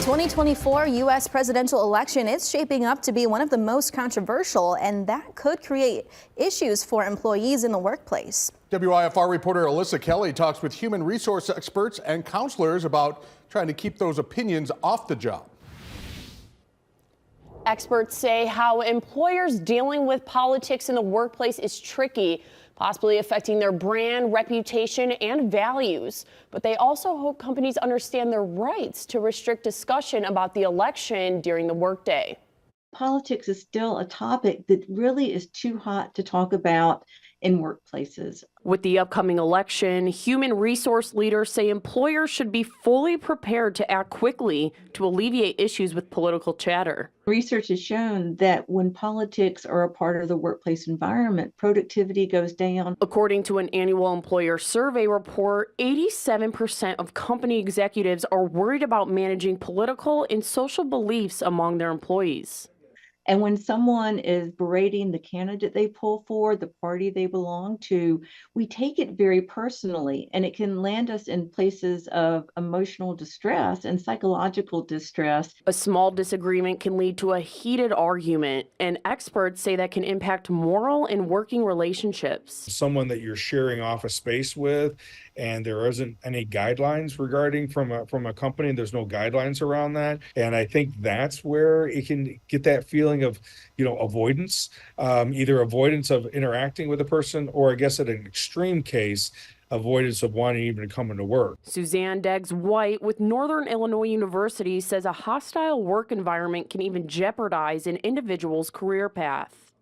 2024 U.S. presidential election is shaping up to be one of the most controversial, and that could create issues for employees in the workplace. WIFR reporter Alyssa Kelly talks with human resource experts and counselors about trying to keep those opinions off the job. Experts say how employers dealing with politics in the workplace is tricky, possibly affecting their brand, reputation, and values. But they also hope companies understand their rights to restrict discussion about the election during the workday. Politics is still a topic that really is too hot to talk about in workplaces. With the upcoming election, human resource leaders say employers should be fully prepared to act quickly to alleviate issues with political chatter. Research has shown that when politics are a part of the workplace environment, productivity goes down. According to an annual employer survey report, 87% of company executives are worried about managing political and social beliefs among their employees. And when someone is berating the candidate they pull for, the party they belong to, we take it very personally, and it can land us in places of emotional distress and psychological distress. A small disagreement can lead to a heated argument, and experts say that can impact moral and working relationships. Someone that you're sharing office space with, and there isn't any guidelines regarding from a company, there's no guidelines around that. And I think that's where it can get that feeling of, avoidance, either avoidance of interacting with a person, or I guess at an extreme case, avoidance of wanting even to come into work. Suzanne Deggs-White with Northern Illinois University says a hostile work environment can even jeopardize an individual's career path.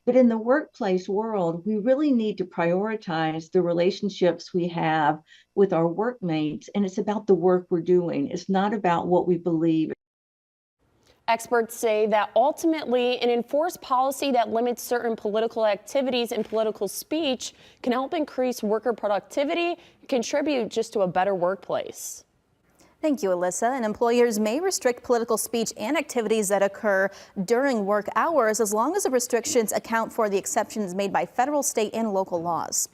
But in the workplace world, we really need to prioritize the relationships we have with our workmates, and it's about the work we're doing. It's not about what we believe. Experts say that ultimately an enforced policy that limits certain political activities and political speech can help increase worker productivity and contribute just to a better workplace. Thank you, Alyssa. And employers may restrict political speech and activities that occur during work hours as long as the restrictions account for the exceptions made by federal, state, and local laws.